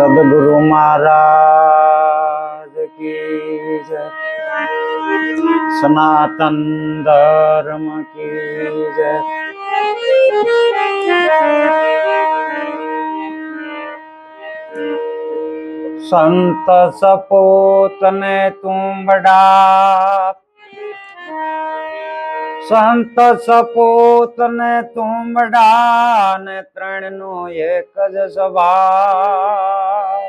સદગુરુ મહારાજ કી જય, સનાતન ધર્મ કી જય। સંત સપોત ને તુંબડા, સંત સપોત ને તુંબડા ને ત્રણ નો એક જ સ્વભાવ।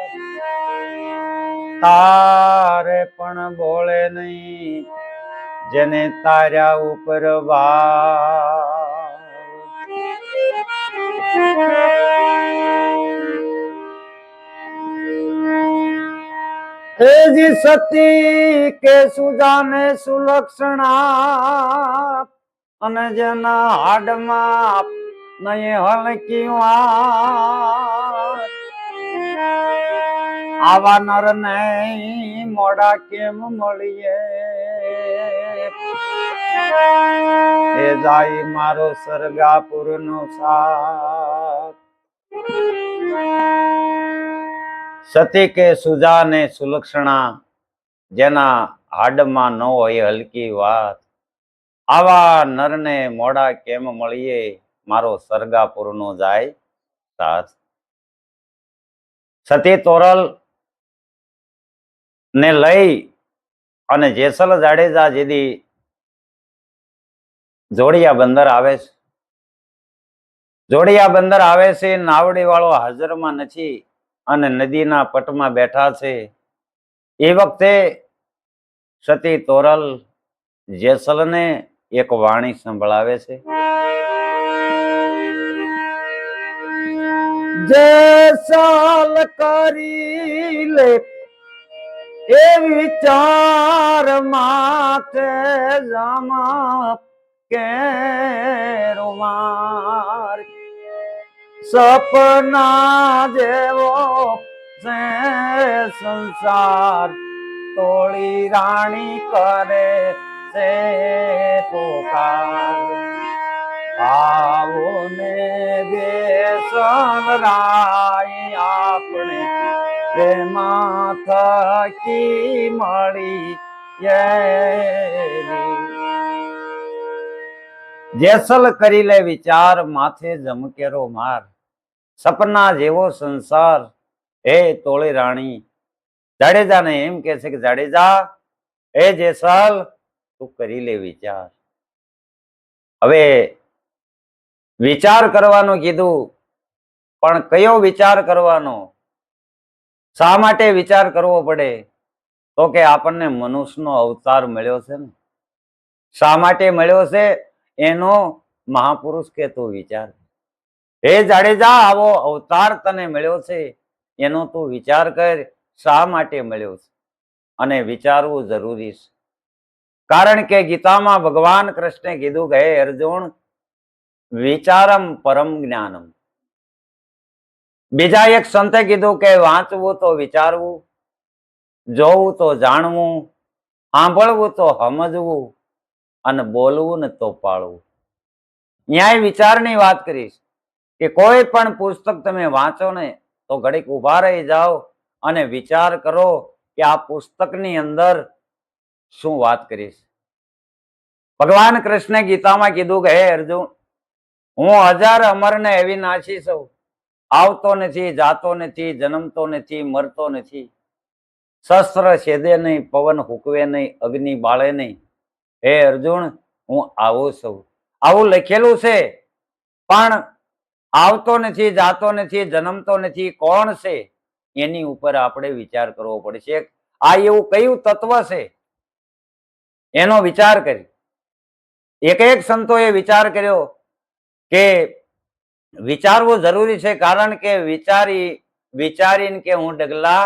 તારે પણ બોલે નહીં જેને તાર્યા ઉપર ભાવ। તેજી સતી કે સુજાને સુલક્ષણા, અને જેના હાડમાં નહીં હલકી વાત। આવા નર ને મોડા કેમ મળીએ, એ જાય મારો સરગાપુર નો સાથ। સતી કે સુજા ને સુલક્ષણા, જેના હાડમાં ન હોય હલકી વાત। આવા નરને મોડા કેમ મળીએ, મારો સરગાપુર નો જાય સાથ। સતી તોરલ ને લઈ અને જેસલ જાડેજા જેદી જોડિયા બંદર આવે છે, જોડિયા બંદર આવે છે, નાવડી વાળો હાજરમાં નથી અને નદીના પટમાં બેઠા છે। એ વખતે સતી તોરલ જેસલને એક વાણી સંભળાવે છે। જેસલ કરી લે એ વિચાર માથે જમા કે રૂમાર, સપના જેવો છે સંસાર, તોળી રાણી કરે છે પોકાર। આવો ને જેસલ રાય આપણે પ્રેમા થકી મળી। જેસલ કરી લે વિચાર માથે જમકેરો માર, સપના જેવો સંસાર હે તોળી રાણી। જાડેજાને એમ કે છે કે જાડેજા હે જેસલ તું કરી લે વિચાર। હવે વિચાર કરવાનું કીધું, પણ કયો વિચાર કરવાનો? શા માટે વિચાર કરવો પડે? તો કે આપણને મનુષ્યનો અવતાર મળ્યો છે ને, શા માટે મળ્યો છે એનો મહાપુરુષ કે તું વિચાર। હે જાડેજા આવો અવતાર તને મળ્યો છે એનો તું વિચાર કર, શા માટે મળ્યો છે? અને વિચારવું જરૂરી છે, કારણ કે ગીતામાં ભગવાન કૃષ્ણે કીધું કે હે અર્જુન વિચારમ પરમ જ્ઞાનમ। બીજા એક સંતે કીધું કે વાંચવું તો વિચારવું, જોવું તો જાણવું, સાંભળવું તો સમજવું, અને બોલવું ને તો પાળવું। ન્યાય વિચારની વાત કરીશ કે કોઈ પણ પુસ્તક તમે વાંચો ને તો ઘડીક ઉભા રહી જાઓ અને વિચાર કરો કે આ પુસ્તકની અંદર શું વાત કરીશ। ભગવાન કૃષ્ણે ગીતામાં કીધું કે હે અર્જુન હું હજાર અમર ને અવિનાશી છું, આવતો નથી, જાતો નથી, જન્મતો નથી, મરતો નથી, શસ્ત્ર છેદે નહીં, પવન હુકવે નહીં, અગ્નિ બાળે નહીં। હે અર્જુન હું આવો છું, આવું લખેલું છે, પણ આવતો નથી, જાતો નથી, જન્મતો નથી, કોણ છે એની ઉપર આપણે વિચાર કરવો પડશે। આ એવું કયું તત્વ છે એનો વિચાર કરી। એક એક સંતોએ વિચાર કર્યો કે વિચારવું જરૂરી છે, કારણ કે વિચારીને કે હું ડગલા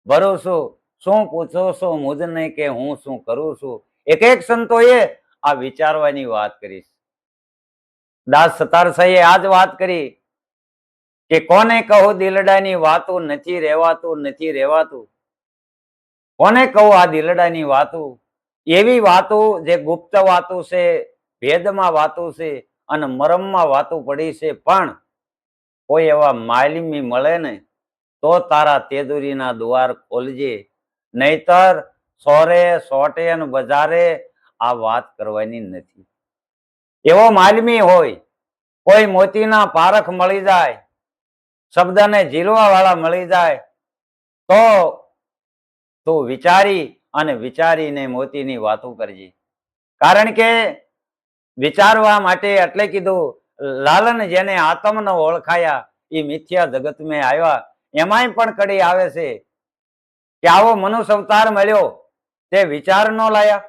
ભરું છું, શું પૂછો છો મુજને કે હું શું કરું છું। એક એક સંતોએ આ વિચારવાની વાત કરી। દાસ સતારસાઈએ આ જ વાત કરી કે કોને કહો દિલડાની વાતો, નથી રહેવાતું, નથી રહેવાતું, કોને કહો આ દિલડાની વાતો। એવી વાતો જે ગુપ્ત વાતો છે, ભેદમાં વાતો છે અને મરમમાં વાતો પડી છે, પણ કોઈ એવા માલિમી મળે ને તો તારા તેજુરીના દ્વાર ખોલજે, નહીતર સોરે સોટે અને બજારે આ વાત કરવાની નથી. એવો માલમી હોય, કોઈ મોતીના પારખ મળી જાય, શબ્દને જીરવા વાળા મળી જાય, તો તું વિચારીને મોતીની વાતો કરજે. કારણ કે વિચારવા માટે એટલે કીધું, લાલન જેને આત્મ ન ઓળખાયા એ મિથ્યા જગત મેં આવ્યા. એમાંય પણ કડી આવે છે કે આવો મનુષ્ય અવતાર મળ્યો, તે વિચાર ન લાયા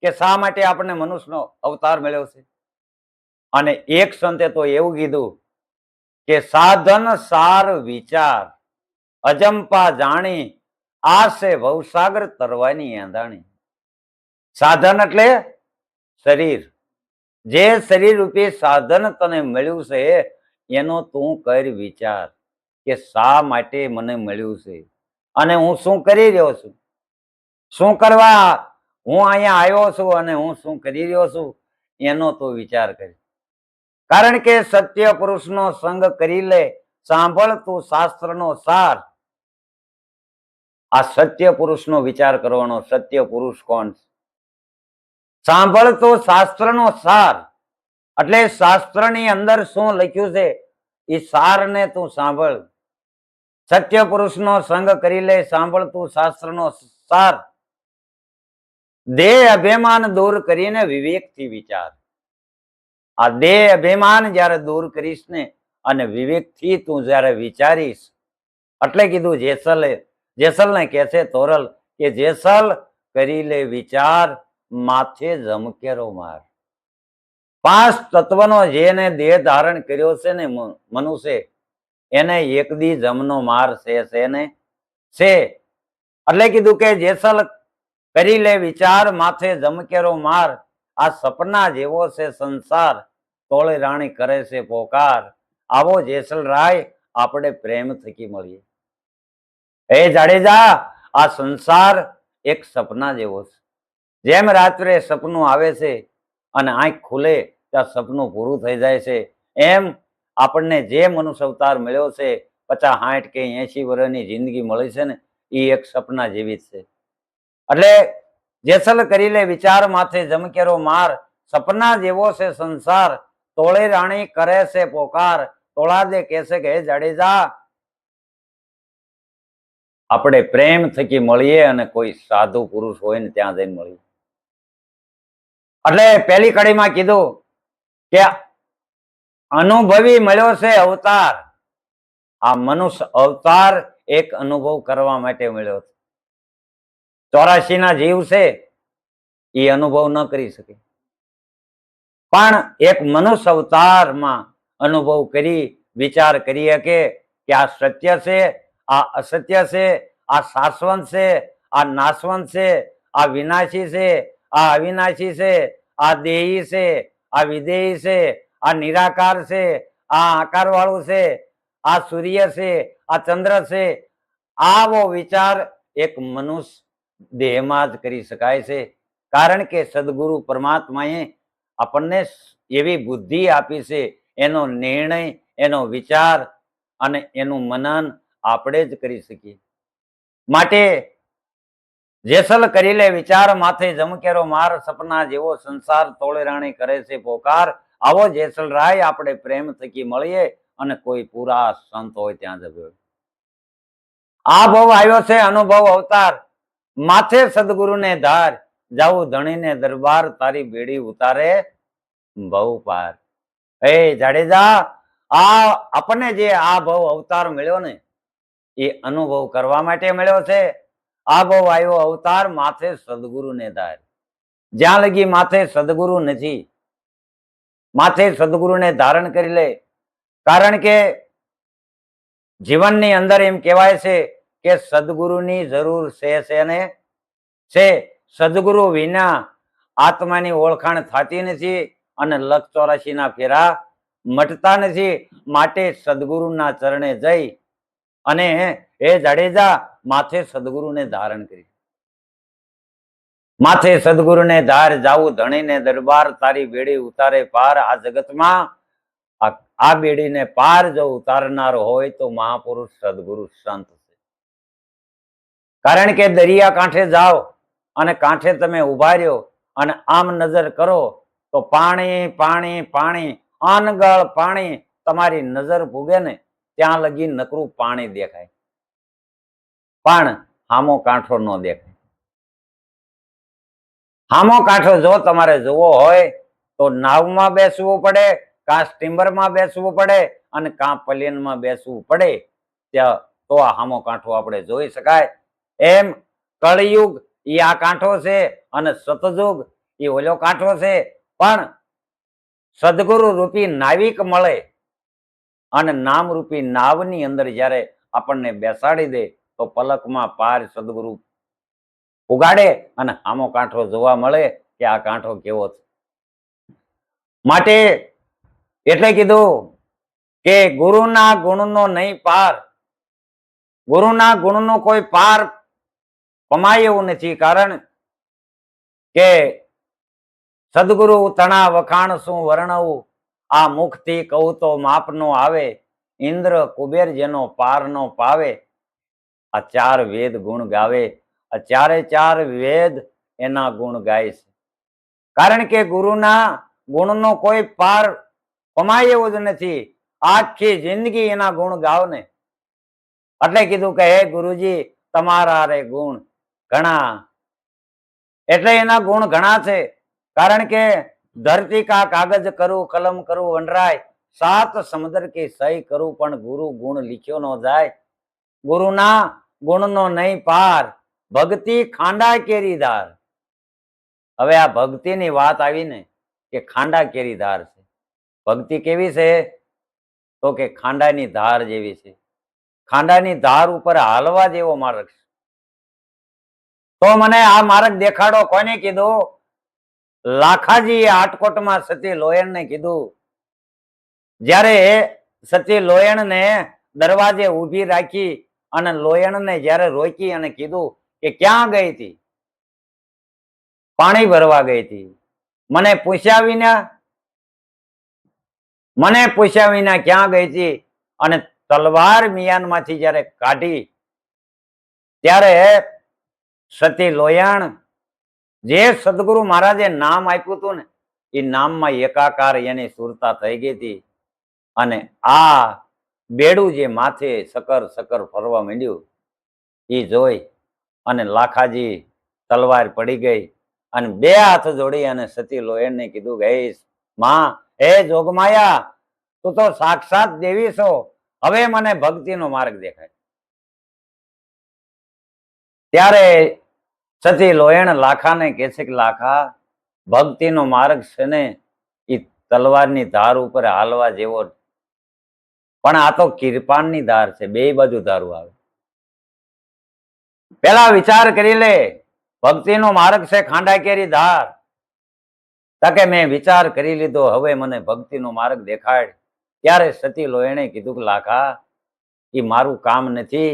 કે શા માટે આપણને મનુષ્યનો અવતાર મળ્યો છે. અને એક સંતે તો એવું કીધું કે સાધન સાર વિચાર અજંપા જાણી, આશે ભવસાગર તરવાની આંધાણી. સાધન એટલે શરીર. જે શરીર રૂપી સાધન તને મળ્યું છે એનો તું કર વિચાર કે શા માટે મને મળ્યું છે અને હું શું કરી રહ્યો છું, શું કરવા હું અહીંયા આવ્યો છું અને હું શું કરી રહ્યો છું, એનો તું વિચાર કર. કારણ કે સત્ય પુરુષનો સંગ કરી લે, સાંભળ તું શાસ્ત્રનો સાર. આ સત્ય પુરુષનો વિચાર કરવાનો. સત્ય પુરુષ કોણ? સાંભળ તો શાસ્ત્રનો સાર. એટલે શાસ્ત્રની અંદર શું લખ્યું છે એ સારને તું સાંભળ. સત્ય પુરુષનો સંગ કરી લે, સાંભળ તું શાસ્ત્રનો સાર. દેહ અભિમાન દૂર કરીને વિવેકથી વિચાર. આ દેહ અભિમાન જયારે દૂર કરીશ ને અને વિવેકથી તું જયારે વિચારીશ, એટલે કીધું જેસલને કહે છે તોરલ કે જેસલ કરી લે વિચાર, માથે જમકેરો માર. પાંચ તત્વનો જેને દેહ ધારણ કર્યો છે ને મનુષ્ય, એને એક દી જમનો માર છે ને છે. એટલે કીધું કે જેસલ કરી લે વિચાર, માથે જમકેરો માર. આ સપના જેવો છે સંસાર, તોળે રાણી કરે છે પોકાર. આવો જેસલ રાય આપણે પ્રેમ થકી મળીએ. હે જાડેજા, આ સંસાર એક સપના જેવો છે. જેમ રાત્રે સપનું આવે છે અને આંખ ખુલે ત્યાં સપનું પૂરું થઈ જાય છે, એમ આપણને જે મનુષ્ય અવતાર મળ્યો છે, 50, 60 કે 80 વર્ષની જિંદગી મળી છે ને, એ એક સપના જેવી છે. એટલે જેસલ કરી લે વિચાર, માથે જમકેરો માર. સપના જેવો છે સંસાર, તોળે રાણી કરે છે પોકાર. તોળા દે કહેશે કે હે જાડેજા, આપણે પ્રેમ થકી મળીએ અને કોઈ સાધુ પુરુષ હોય ને ત્યાં જઈને મળીએ. એટલે પહેલી કડીમાં કીધું કે અનુભવી મળ્યો છે અવતાર. આ મનુષ્ય અવતાર એક અનુભવ કરવા માટે મળ્યો છે. 84 ના જીવ છે એ અનુભવ ન કરી શકે, પણ એક મનુષ્ય અવતારમાં અનુભવ કરી વિચાર કરી શકે કે આ સત્ય છે, આ અસત્ય છે, આ શાશ્વત છે, આ નાશવંત છે, આ વિનાશી છે, આ અવિનાશી છે, આ દેહી છે, આ વિદેહી છે, આ નિરાકાર છે, આ આકાર વાળું છે, આ સૂર્ય છે, આ ચંદ્ર છે. આવો વિચાર એક મનુષ્ય દેહમાં જ કરી શકાય છે. કારણ કે સદગુરુ પરમાત્માએ આપણને એવી બુદ્ધિ આપી છે, એનો નિર્ણય, એનો વિચાર અને એનું મનન આપણે જ કરી શકીએ. માટે જેસલ કરી લે વિચાર, માથે જમકેરો માર. સપના જેવો સંસાર, તોળે રાણી કરે છે પોકાર. આવો જેસલ રાય આપણે પ્રેમ થકી મળીએ અને કોઈ પૂરા સંત હોય ત્યાં જજો. આ ભવ આવ્યો છે અનુભવ અવતાર, માથે સદગુરુને ધાર. જાવું ધણીને દરબાર, તારી બેડી ઉતારે ભવ પાર. હે જાડેજા, આ આપણને જે આ ભવ અવતાર મળ્યો ને એ અનુભવ કરવા માટે મળ્યો છે. આ ભવ આવ્યો અવતાર, માથે સદગુરુને ધાર. જ્યાં લગી માથે સદગુરુ નથી, માથે સદગુરુને ધારણ કરી લે. કારણ કે જીવનની અંદર એમ કહેવાય છે કે સદગુરુની જરૂર છે ને છે. સદગુરુ વિના આત્માની ઓળખાણ થતી નથી અને 184 ના ફેરા મટતા નથી. માટે સદગુરુના ચરણે જઈ અને એ જાડેજા માથે સદગુરુને ધારણ કરી. માથે સદગુરુને ધાર, જાવું ધણીને દરબાર, તારી બેડી ઉતારે પાર. આ જગતમાં આ બેડીને પાર જો ઉતારનાર હોય તો મહાપુરુષ સદગુરુ સંત કારણ કે દરિયા કાંઠે જાઓ અને કાંઠે તમે ઉભા રહ્યો અને આમ નજર કરો તો પાણી પાણી પાણી અનગળ પાણી તમારી નજર ભૂગે ને ત્યાં લગી નકરું પાણી દેખાય, પણ હામો કાંઠો ન દેખાય. હામો કાંઠો જો તમારે જોવો હોય તો નાવમાં બેસવું પડે, કાં સ્ટીમરમાં બેસવું પડે અને કાં પ્લેનમાં બેસવું પડે, ત્યાં તો આ હામો કાંઠો આપણે જોઈ શકાય. એમ કળિયુગ એ આ કાંઠો છે અને સતયુગ એ ઓલો કાંઠો છે. પણ સદગુરુ રૂપી નાવિક મળે અને નામ રૂપી નાવની અંદર જ્યારે આપણને બેસાડી દે તો પલકમાં પાર સદગુરુ ઉગાડે અને આમો કાંઠો જોવા મળે કે આ કાંઠો કેવો છે. માટે એટલે કીધું કે ગુરુના ગુણનો નહીં પાર, ગુરુના ગુણનો કોઈ પાર પમાય એવું નથી. કારણ કે સદગુરુ તણા વખાણ શું વર્ણવું, આ મુખથી કહું તો માપ નો આવે, ઇન્દ્ર કુબેર જેનો પાર નો પાવે, આ ચાર વેદ ગુણ ગાવે. આ ચારે ચાર વેદ એના ગુણ ગાય છે. કારણ કે ગુરુના ગુણનો કોઈ પાર પમાય એવું જ નથી. આખી જિંદગી એના ગુણ ગાવ ને. એટલે કીધું કે હે ગુરુજી તમારા રે ગુણ ઘણા, એટલે એના ગુણ ઘણા છે. કારણ કે ધરતી કા કાગજ કરું કલમ કરું વનરાય, સાત સમુદ્ર की સહી કરું પણ ગુરુ ગુણ લીખ્યો ન જાય. ગુરુના ગુણનો નહીં પાર, ભક્તિ ખાંડા કેરી ધાર. હવે આ ભક્તિની વાત આવી ને કે ખાંડા કેરી ધાર છે. ભક્તિ કેવી છે? તો કે ખાંડાની ધાર જેવી છે. ખાંડાની ધાર ઉપર હાલવા જેવો માર્ગ છે. તો મને આ માર્ગ દેખાડો. કોને કીધું? લાખાજીએ આટકોટમાં સતી લોયણને કીધું. જ્યારે સતી લોયણને દરવાજે ઊભી રાખી અને લોયણને જ્યારે રોકી અને કીધું કે ક્યાં ગઈ હતી? પાણી ભરવા ગઈ હતી. મને પૂછ્યા વિના ક્યાં ગઈ હતી? અને તલવાર મિયાનમાંથી જ્યારે કાઢી ત્યારે સતી લોયણ જે સદગુરુ મહારાજે નામ આપ્યું હતું ને એ નામમાં એકાકાર એની સુરતા થઈ ગઈ હતી. અને આ બેડું જે માથે સકર સકર ફરવા માંડ્યું એ જોઈ અને લાખાજી તલવાર પડી ગઈ અને બે હાથ જોડી અને સતી લોયણને કીધું કે માં, હે જોગમાયા, તું તો સાક્ષાત દેવી છો, હવે મને ભક્તિનો માર્ગ દેખાય. ત્યારે સતી લોયણ લાખાને કહે છે કે લાખા, ભક્તિનો માર્ગ છે ને એ તલવારની ધાર ઉપર હાલવા જેવો, પણ આ તો કિરપાણની ધાર છે, બે બાજુ ધારું આવે. પેલા વિચાર કરી લે, ભક્તિનો માર્ગ છે ખાંડા કેરી ધાર. તકે મેં વિચાર કરી લીધો, હવે મને ભક્તિનો માર્ગ દેખાડ. ત્યારે સતી લોયણે કીધું કે લાખા, એ મારું કામ નથી.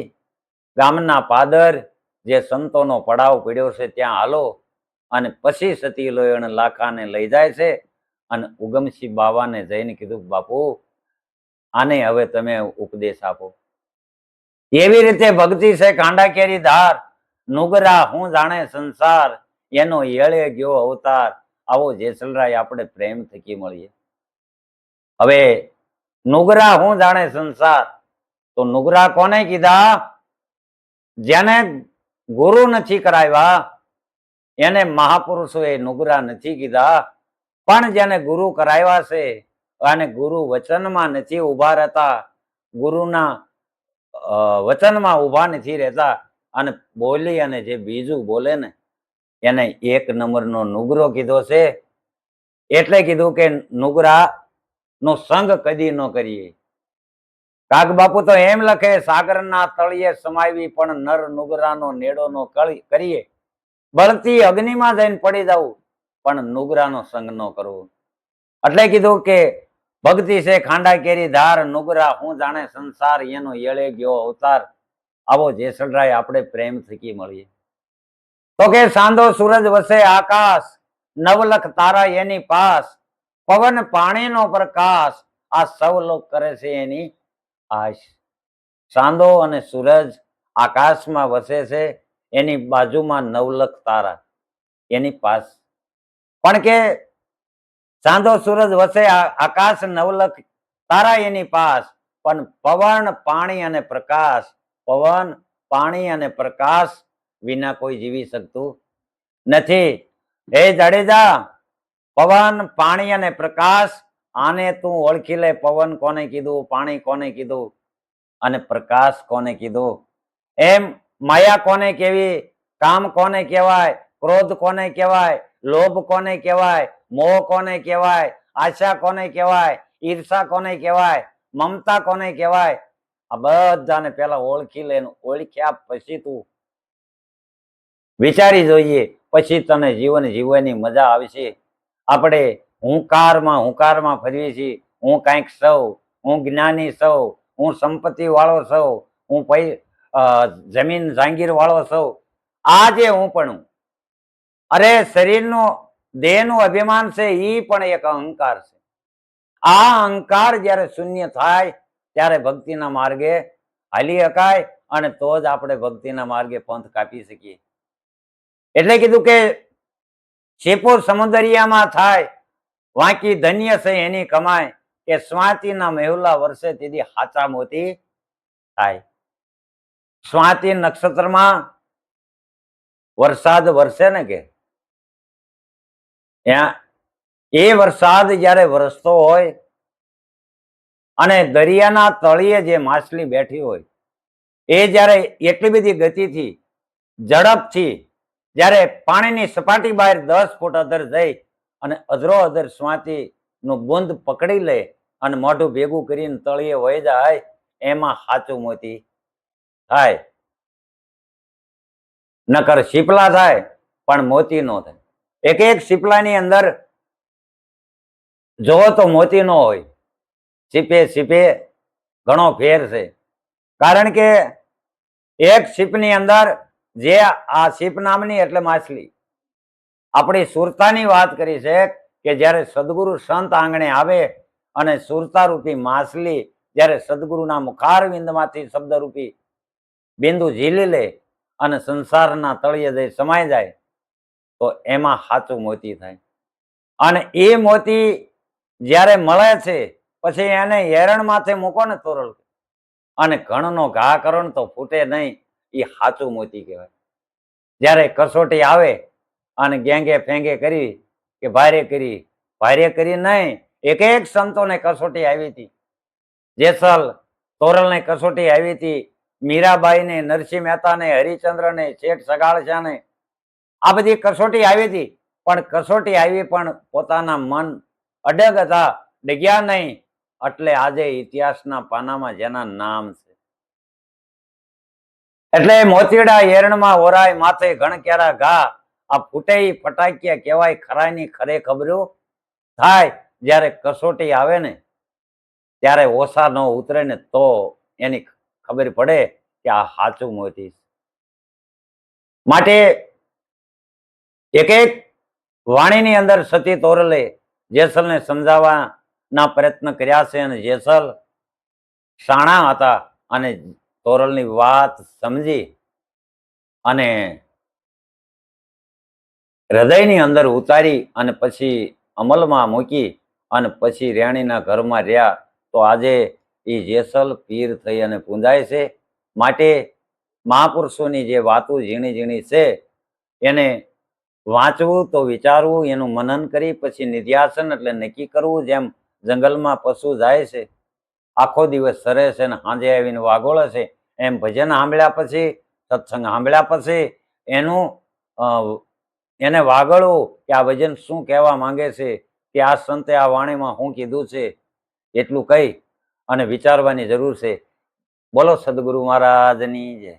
ગામના પાદર જે સંતોનો પડાવ પડ્યો છે ત્યાં હાલો. અને પછી સતી લોયણ લાખાને લઈ જાય છે અને ઉગમસિંહ બાવાને જઈને કીધું બાપુ આને હવે તમે ઉપદેશ આપો. એવી રીતે ભક્તિ છે ખાંડા કેરી ધાર. નુગરા હું જાણે સંસાર, એનો એળે ગયો અવતાર. આવો જેસલરાય આપણે પ્રેમ થકી મળીએ. હવે નુગરા હું જાણે સંસાર, તો નુગરા કોને કીધા? જેને ગુરુ નથી કરાવ્યા એને મહાપુરુષોએ નુગરા નથી કીધા. પણ જેને ગુરુ કરાવ્યા છે અને ગુરુ વચનમાં નથી ઉભા રહેતા, ગુરુના વચનમાં ઉભા નથી રહેતા અને બોલી અને જે બીજું બોલે ને એને એક નંબરનો નુગરો કીધો છે. એટલે કીધું કે નુગરા નો સંગ કદી ન કરીએ. કાગ બાપુ તો એમ લખે, સાગરના તળિયે સમાવી પણ નર નુગરાનો નેડો નો કરીએ. બળતી અગ્નિમાં જઈને પડી જવું પણ નુગરાનો સંગ ન કરવો. એટલે કીધું કે ભક્તિ છે ખાંડા કેરી ધાર. નુગરા હું જાણે સંસાર, એનો એળે ગયો અવતાર. આવો જેસલરાય આપણે પ્રેમ થકી મળીએ. તો કે સાંધો સૂરજ વસે આકાશ, નવલખ તારા એની પાસ. પવન પાણીનો પ્રકાશ, આ સૌ લોક કરે છે એની આશ. સાંધો અને સૂરજ આકાશમાં વસે છે, એની બાજુમાં નવલખ તારા એની પાસ. પણ કે ચાંદો સૂરજ વસે આકાશ નવલખ તારા એની પાસ, પણ પવન પાણી અને પ્રકાશ, પવન પાણી અને પ્રકાશ વિના કોઈ જીવી શકતું નથી. હે જાડેજા, પવન પાણી અને પ્રકાશ આને તું ઓળખી લે. પવન કોને કીધું, પાણી કોને કીધું અને પ્રકાશ કોને કીધું. એમ માયા કોને કેવી, કામ કોને કહેવાય, ક્રોધ કોને કહેવાય, લોભ કોને કહેવાય, મોહ કોને કહેવાય, આશા કોને કહેવાય, ઈર્ષા કોને કહેવાય, મમતા કોને કહેવાય, આ બધાને પેલા ઓળખી લે. ઓળખ્યા પછી તું વિચારી જોઈએ, પછી તને જીવન જીવવાની મજા આવશે. આપણે હુંકારમાં ફરીએ છીએ. હું કાંઈક સૌ, હું જ્ઞાની સૌ, હું સંપત્તિ વાળો સૌ, હું જમીન જાગીર વાળો સૌ. આ જે હું પણ અરે શરીરનો દેહનું અભિમાન છે, એ પણ એક અહંકાર છે. આ અહંકાર જ્યારે શૂન્ય થાય ત્યારે ભક્તિના માર્ગે હાલી શકાય, અને તો જ આપણે ભક્તિના માર્ગે પંથ કાપી શકીએ. એટલે કીધું કે શેપો સમુદરિયામાં થાય, વાંકી ધન્ય છે એની કમાય, કે સ્વાતિના મેહુલા વર્ષે તેથી હાચા મોતી થાય. સ્વાતિ નક્ષત્રમાં વરસાદ વરસે ને, કે એ વરસાદ જ્યારે વરસતો હોય અને દરિયાના તળિયે જે માછલી બેઠી હોય, એ જ્યારે એટલી બધી ગતિથી ઝડપથી જ્યારે પાણીની સપાટી બહાર 10 ફૂટ અધર જઈ અને અધરો અધર સ્વાતિ નું બુંદ પકડી લે અને મોઢું ભેગું કરીને તળિયે વહી જાય, એમાં સાચું મોતી થાય. નકર શીપલા થાય પણ મોતી નો થાય. એક એક શીપલાની અંદર જોવો તો મોતી નો હોય. સીપે સીપે ઘણો ફેર છે. કારણ કે એક શીપની અંદર જે આ શીપ નામની એટલે માછલી, આપણી સુરતાની વાત કરી છે કે જ્યારે સદગુરુ સંત આંગણે આવે અને સુરતા રૂપી માછલી જ્યારે સદગુરુના મુખારવિંદમાંથી શબ્દરૂપી બિંદુ ઝીલી લે અને સંસારના તળિયે જઈ સમાઈ જાય, તો એમાં સાચું મોતી થાય. અને એ મોતી જ્યારે મળે છે પછી એને એરણ માથે મૂકો ને તોરલ, અને ઘણનો ઘા કરો ને તો ફૂટે નહીં, એ સાચું મોતી કહેવાય. જ્યારે કસોટી આવે અને ગેંગે ફેંગે કરી કે ભારે કરી નહીં. એક એક સંતોને કસોટી આવી હતી. જેસલ તોરલને કસોટી આવી હતી, મીરાબાઈને, નરસિંહ મહેતાને, હરિચંદ્રને, શેઠ સગાળશાને, આ બધી કસોટી આવી હતી. પણ કસોટી આવી પણ પોતાના મન અડગ હતા, ડગ્યા નહીં. એટલે આજે ઇતિહાસના પાનામાં જેના નામ છે. એટલે મોતીડા એરણમાં ઓરાય, માથે ઘણ કેરા ઘા, આ ફૂટે ફટાક્યા કહેવાય, ખરાની ખરે ખબરો થાય. જ્યારે કસોટી આવે ને ત્યારે ઓછા ન ઉતરે ને તો એની ખબર પડે કે આ સાચું મોતી. માટે એક એક વાણીની અંદર સતી તોરલે જેસલને સમજાવવાના પ્રયત્ન કર્યા છે, અને જેસલ શાણા હતા અને તોરલની વાત સમજી અને હૃદયની અંદર ઉતારી અને પછી અમલમાં મૂકી અને પછી રેણીના ઘરમાં રહ્યા. તો આજે એ જેસલ પીર થઈ અને પૂંજાય છે. માટે મહાપુરુષોની જે વાતો ઝીણી ઝીણી છે એને વાંચવું તો વિચારવું, એનું મનન કરી પછી નિધ્યાસન એટલે નક્કી કરવું. જેમ જંગલમાં પશુ જાય છે, આખો દિવસ સરે છે ને સાંજે આવીને વાગોળે છે, એમ ભજન સાંભળ્યા પછી, સત્સંગ સાંભળ્યા પછી એનું એને વાગળવું કે આ ભજન શું કહેવા માંગે છે, કે આ સંતે આ વાણીમાં શું કીધું છે, એટલું કહી અને વિચારવાની જરૂર છે. બોલો સદગુરુ મહારાજની જય.